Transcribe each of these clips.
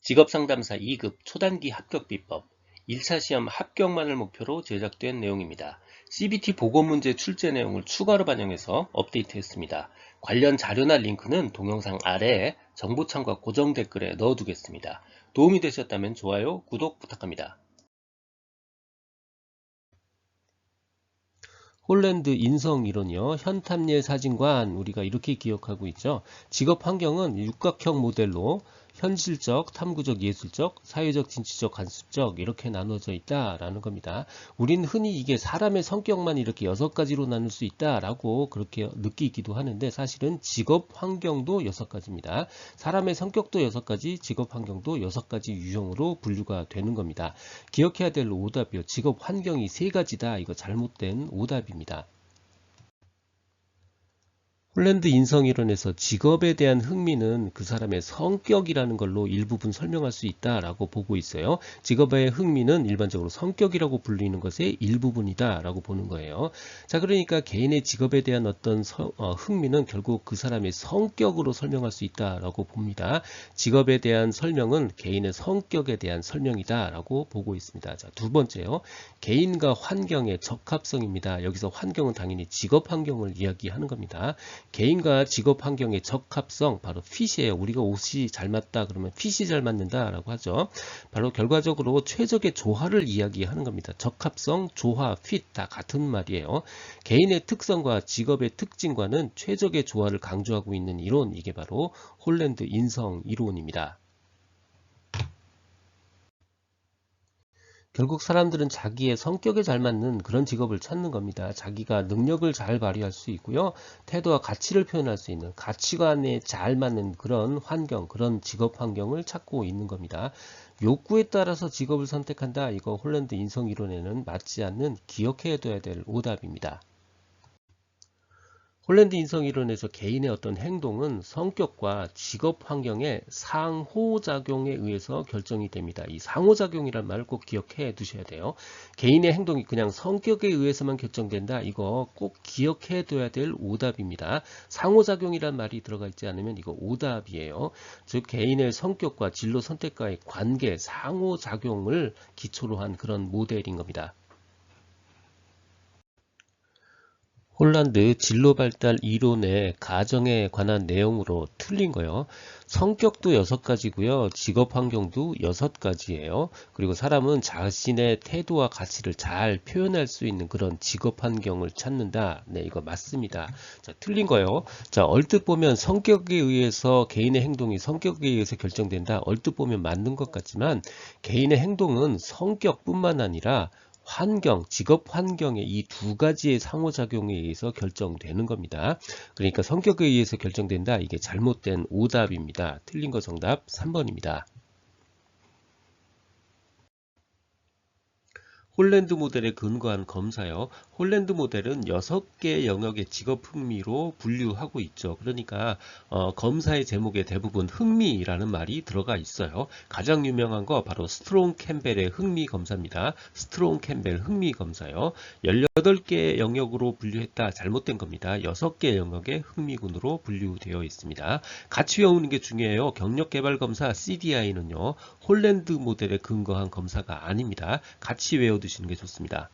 직업상담사 2급 초단기 합격 비법 1차 시험 합격만을 목표로 제작된 내용입니다. CBT 보고문제 출제 내용을 추가로 반영해서 업데이트했습니다. 관련 자료나 링크는 동영상 아래에 정보창과 고정 댓글에 넣어두겠습니다. 도움이 되셨다면 좋아요, 구독 부탁합니다. 홀랜드 인성이론이요. 현탐예 사진관 우리가 이렇게 기억하고 있죠. 직업 환경은 육각형 모델로 현실적, 탐구적, 예술적, 사회적, 진취적, 관습적 이렇게 나눠져 있다라는 겁니다. 우린 흔히 이게 사람의 성격만 이렇게 6가지로 나눌 수 있다라고 그렇게 느끼기도 하는데 사실은 직업 환경도 6가지입니다. 사람의 성격도 6가지, 직업 환경도 6가지 유형으로 분류가 되는 겁니다. 기억해야 될 오답이요. 직업 환경이 3가지다. 이거 잘못된 오답입니다. 홀랜드 인성이론에서 직업에 대한 흥미는 그 사람의 성격이라는 걸로 일부분 설명할 수 있다라고 보고 있어요. 직업의 흥미는 일반적으로 성격이라고 불리는 것의 일부분이다라고 보는 거예요. 자, 그러니까 개인의 직업에 대한 어떤 흥미는 결국 그 사람의 성격으로 설명할 수 있다라고 봅니다. 직업에 대한 설명은 개인의 성격에 대한 설명이다라고 보고 있습니다. 자, 두 번째요. 개인과 환경의 적합성입니다. 여기서 환경은 당연히 직업 환경을 이야기하는 겁니다. 개인과 직업 환경의 적합성 바로 핏이에요. 우리가 옷이 잘 맞다 그러면 핏이 잘 맞는다 라고 하죠. 바로 결과적으로 최적의 조화를 이야기하는 겁니다. 적합성, 조화, 핏 다 같은 말이에요. 개인의 특성과 직업의 특징과는 최적의 조화를 강조하고 있는 이론, 이게 바로 홀랜드 인성 이론입니다. 결국 사람들은 자기의 성격에 잘 맞는 그런 직업을 찾는 겁니다. 자기가 능력을 잘 발휘할 수 있고요. 태도와 가치를 표현할 수 있는 가치관에 잘 맞는 그런 환경, 그런 직업 환경을 찾고 있는 겁니다. 욕구에 따라서 직업을 선택한다. 이거 홀랜드 인성이론에는 맞지 않는 기억해둬야 될 오답입니다. 홀랜드 인성이론에서 개인의 어떤 행동은 성격과 직업 환경의 상호작용에 의해서 결정이 됩니다. 이 상호작용이란 말을 꼭 기억해 두셔야 돼요. 개인의 행동이 그냥 성격에 의해서만 결정된다. 이거 꼭 기억해 둬야 될 오답입니다. 상호작용이란 말이 들어가 있지 않으면 이거 오답이에요. 즉 개인의 성격과 진로 선택과의 관계, 상호작용을 기초로 한 그런 모델인 겁니다. 홀란드 진로발달 이론의 가정에 관한 내용으로 틀린 거요. 성격도 6가지고요. 직업 환경도 6가지예요. 그리고 사람은 자신의 태도와 가치를 잘 표현할 수 있는 그런 직업 환경을 찾는다. 네, 이거 맞습니다. 자, 틀린 거요. 자, 얼뜻 보면 성격에 의해서 개인의 행동이 성격에 의해서 결정된다. 얼뜻 보면 맞는 것 같지만 개인의 행동은 성격뿐만 아니라 환경, 직업 환경의 이 2가지의 상호작용에 의해서 결정되는 겁니다. 그러니까 성격에 의해서 결정된다. 이게 잘못된 오답입니다. 틀린 거 정답 3번입니다. 홀랜드 모델에 근거한 검사요. 홀랜드 모델은 6개 영역의 직업 흥미로 분류하고 있죠. 그러니까 검사의 제목에 대부분 흥미라는 말이 들어가 있어요. 가장 유명한 거 바로 스트롱 캠벨의 흥미 검사입니다. 스트롱 캠벨 흥미 검사요. 18개 영역으로 분류했다. 잘못된 겁니다. 6개 영역의 흥미군으로 분류되어 있습니다. 같이 외우는 게 중요해요. 경력개발검사 CDI는요. 홀랜드 모델에 근거한 검사가 아닙니다. 같이 외워두시는 게 좋습니다.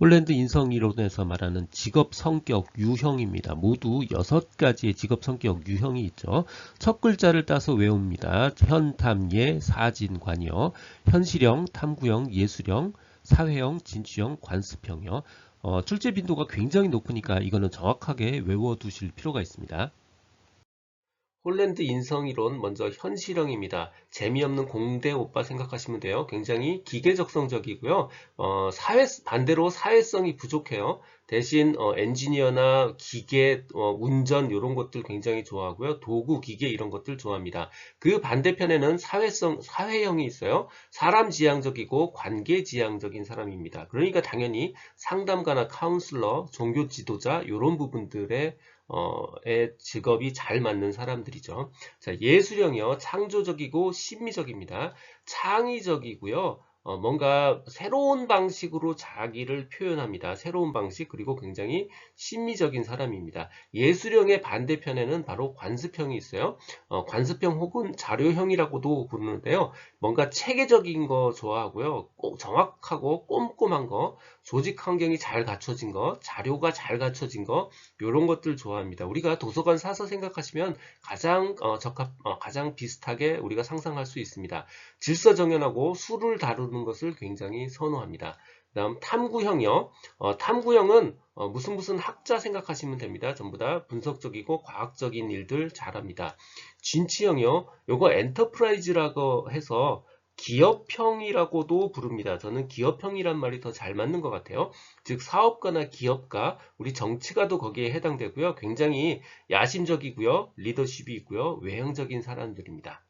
홀랜드 인성이론에서 말하는 직업 성격 유형입니다. 모두 6가지의 직업 성격 유형이 있죠. 첫 글자를 따서 외웁니다. 현탐예 사진관이요. 현실형, 탐구형, 예술형, 사회형, 진취형, 관습형이요. 출제 빈도가 굉장히 높으니까 이거는 정확하게 외워두실 필요가 있습니다. 홀랜드 인성이론 먼저 현실형입니다. 재미없는 공대 오빠 생각하시면 돼요. 굉장히 기계적성적이고요. 반대로 사회성이 부족해요. 대신 엔지니어나 기계, 운전 이런 것들 굉장히 좋아하고요. 도구, 기계 이런 것들 좋아합니다. 그 반대편에는 사회형이 있어요. 사람 지향적이고 관계 지향적인 사람입니다. 그러니까 당연히 상담가나 카운슬러, 종교 지도자 이런 부분들의 직업이 잘 맞는 사람들이죠. 자, 예술형이요. 창조적이고 심미적입니다. 창의적이고요. 뭔가 새로운 방식으로 자기를 표현합니다. 새로운 방식, 그리고 굉장히 심미적인 사람입니다. 예술형의 반대편에는 바로 관습형이 있어요. 관습형 혹은 자료형이라고도 부르는데요. 뭔가 체계적인 거 좋아하고요. 꼭 정확하고 꼼꼼한 거, 조직 환경이 잘 갖춰진 거, 자료가 잘 갖춰진 거, 이런 것들 좋아합니다. 우리가 도서관 사서 생각하시면 가장 비슷하게 우리가 상상할 수 있습니다. 질서정연하고 수를 다루는 것을 굉장히 선호합니다. 그다음 탐구형이요. 탐구형은 무슨 학자 생각하시면 됩니다. 전부 다 분석적이고 과학적인 일들 잘합니다. 진취형이요. 요거 엔터프라이즈라고 해서 기업형이라고도 부릅니다. 저는 기업형이란 말이 더 잘 맞는 것 같아요. 즉 사업가나 기업가, 우리 정치가도 거기에 해당되고요. 굉장히 야심적이고요. 리더십이 있고요. 외향적인 사람들입니다.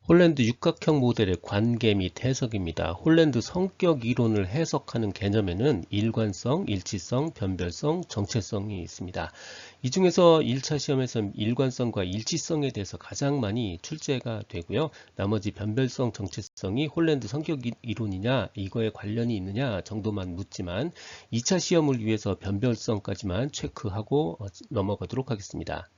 홀랜드 육각형 모델의 관계 및 해석입니다. 홀랜드 성격 이론을 해석하는 개념에는 일관성, 일치성, 변별성, 정체성이 있습니다. 이 중에서 1차 시험에서 일관성과 일치성에 대해서 가장 많이 출제가 되고요. 나머지 변별성, 정체성이 홀랜드 성격 이론이냐, 이거에 관련이 있느냐 정도만 묻지만 2차 시험을 위해서 변별성까지만 체크하고 넘어가도록 하겠습니다.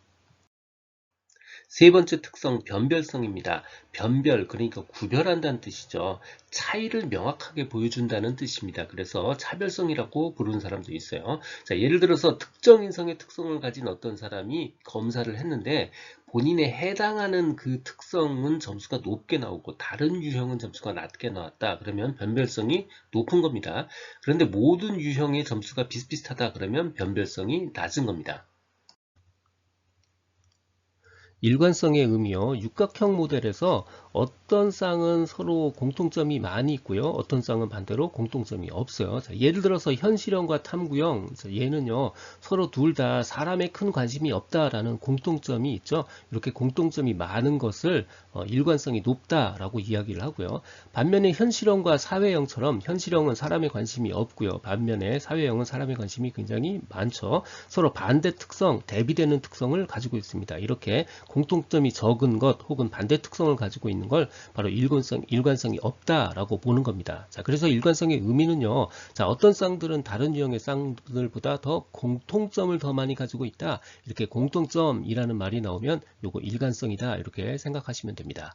세 번째 특성, 변별성입니다. 변별, 그러니까 구별한다는 뜻이죠. 차이를 명확하게 보여준다는 뜻입니다. 그래서 차별성이라고 부르는 사람도 있어요. 자, 예를 들어서 특정 인성의 특성을 가진 어떤 사람이 검사를 했는데 본인에 해당하는 그 특성은 점수가 높게 나오고 다른 유형은 점수가 낮게 나왔다. 그러면 변별성이 높은 겁니다. 그런데 모든 유형의 점수가 비슷비슷하다. 그러면 변별성이 낮은 겁니다. 일관성의 의미요. 육각형 모델에서 어떤 쌍은 서로 공통점이 많이 있고요. 어떤 쌍은 반대로 공통점이 없어요. 자, 예를 들어서 현실형과 탐구형, 얘는요 서로 둘 다 사람에 큰 관심이 없다라는 공통점이 있죠. 이렇게 공통점이 많은 것을 일관성이 높다라고 이야기를 하고요. 반면에 현실형과 사회형처럼 현실형은 사람에 관심이 없고요. 반면에 사회형은 사람에 관심이 굉장히 많죠. 서로 반대 특성, 대비되는 특성을 가지고 있습니다. 이렇게 공통점이 적은 것 혹은 반대 특성을 가지고 있는 걸 바로 일관성이 없다라고 보는 겁니다. 자, 그래서 일관성의 의미는요. 자, 어떤 쌍들은 다른 유형의 쌍들보다 더 공통점을 더 많이 가지고 있다. 이렇게 공통점이라는 말이 나오면 요거 일관성이다. 이렇게 생각하시면 됩니다.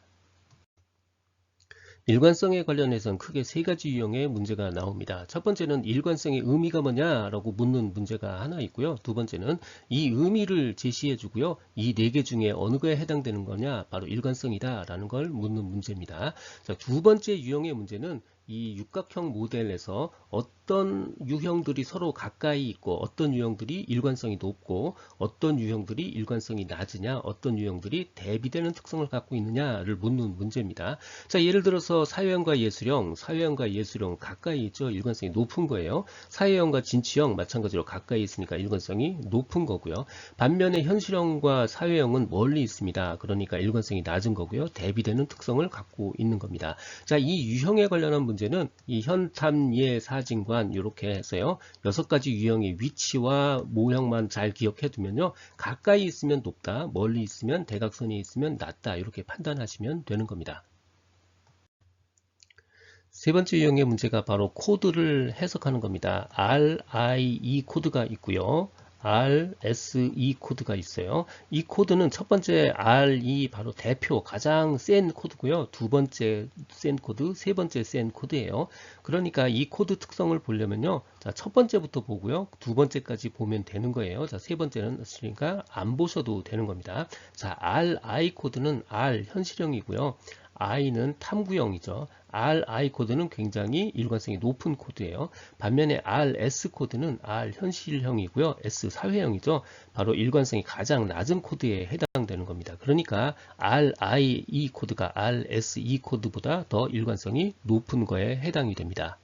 일관성에 관련해서는 크게 세 가지 유형의 문제가 나옵니다. 첫 번째는 일관성의 의미가 뭐냐라고 묻는 문제가 하나 있고요. 두 번째는 이 의미를 제시해 주고요. 이 네 개 중에 어느 거에 해당되는 거냐, 바로 일관성이다 라는 걸 묻는 문제입니다. 자, 두 번째 유형의 문제는 이 육각형 모델에서 어떤 유형들이 서로 가까이 있고 어떤 유형들이 일관성이 높고 어떤 유형들이 일관성이 낮으냐, 어떤 유형들이 대비되는 특성을 갖고 있느냐를 묻는 문제입니다. 자, 예를 들어서 사회형과 예술형 가까이 있죠. 일관성이 높은 거예요. 사회형과 진취형 마찬가지로 가까이 있으니까 일관성이 높은 거고요. 반면에 현실형과 사회형은 멀리 있습니다. 그러니까 일관성이 낮은 거고요. 대비되는 특성을 갖고 있는 겁니다. 자, 이 유형에 관련한 문제는 이 현탐예 사진관 이렇게 해서요. 6가지 유형의 위치와 모형만 잘 기억해 두면요. 가까이 있으면 높다, 멀리 있으면 대각선이 있으면 낮다 이렇게 판단하시면 되는 겁니다. 세 번째 유형의 문제가 바로 코드를 해석하는 겁니다. RIE 코드가 있고요. RSE 코드가 있어요. 이 코드는 첫 번째 RE 바로 대표 가장 센 코드고요. 두 번째 센 코드, 세 번째 센 코드예요. 그러니까 이 코드 특성을 보려면요. 자, 첫 번째부터 보고요. 두 번째까지 보면 되는 거예요. 자, 세 번째는 그러니까 안 보셔도 되는 겁니다. 자, RI 코드는 R 현실형이고요. I는 탐구형이죠. RI 코드는 굉장히 일관성이 높은 코드예요. 반면에 RS 코드는 R 현실형이고요. S 사회형이죠. 바로 일관성이 가장 낮은 코드에 해당되는 겁니다. 그러니까 RIE 코드가 RSE 코드보다 더 일관성이 높은 거에 해당이 됩니다.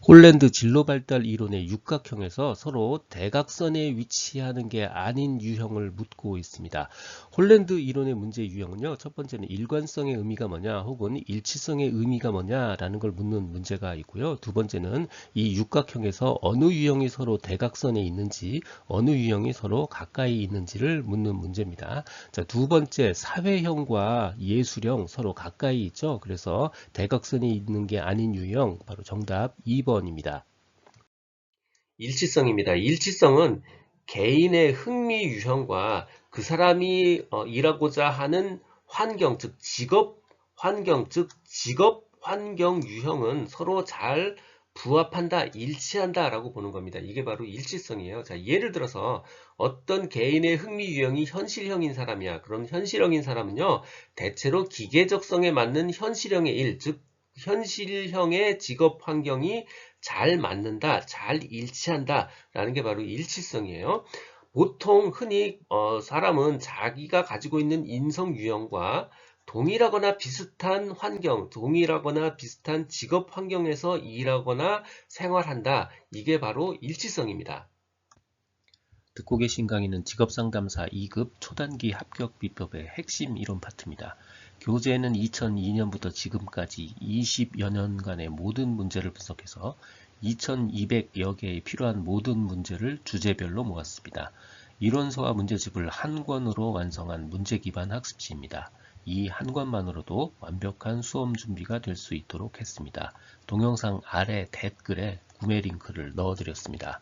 홀랜드 진로발달 이론의 육각형에서 서로 대각선에 위치하는 게 아닌 유형을 묻고 있습니다. 홀랜드 이론의 문제 유형은요, 첫 번째는 일관성의 의미가 뭐냐 혹은 일치성의 의미가 뭐냐라는 걸 묻는 문제가 있고요. 두 번째는 이 육각형에서 어느 유형이 서로 대각선에 있는지, 어느 유형이 서로 가까이 있는지를 묻는 문제입니다. 자, 두 번째, 사회형과 예술형 서로 가까이 있죠. 그래서 대각선이 있는 게 아닌 유형, 바로 정답 2번입니다. 일치성입니다. 일치성은 개인의 흥미 유형과 그 사람이 일하고자 하는 환경, 즉 직업 환경, 즉 직업 환경 유형은 서로 잘 부합한다, 일치한다 라고 보는 겁니다. 이게 바로 일치성이에요. 자, 예를 들어서 어떤 개인의 흥미 유형이 현실형인 사람이야. 그럼 현실형인 사람은요, 대체로 기계적성에 맞는 현실형의 일, 즉 현실형의 직업 환경이 잘 맞는다, 잘 일치한다 라는 게 바로 일치성이에요. 보통 흔히 사람은 자기가 가지고 있는 인성 유형과 동일하거나 비슷한 환경, 동일하거나 비슷한 직업 환경에서 일하거나 생활한다. 이게 바로 일치성입니다. 듣고 계신 강의는 직업상담사 2급 초단기 합격 비법의 핵심 이론 파트입니다. 교재에는 2002년부터 지금까지 20여 년간의 모든 문제를 분석해서 2200여 개의 필요한 모든 문제를 주제별로 모았습니다. 이론서와 문제집을 한 권으로 완성한 문제 기반 학습지입니다. 이 한 권만으로도 완벽한 수험 준비가 될 수 있도록 했습니다. 동영상 아래 댓글에 구매 링크를 넣어드렸습니다.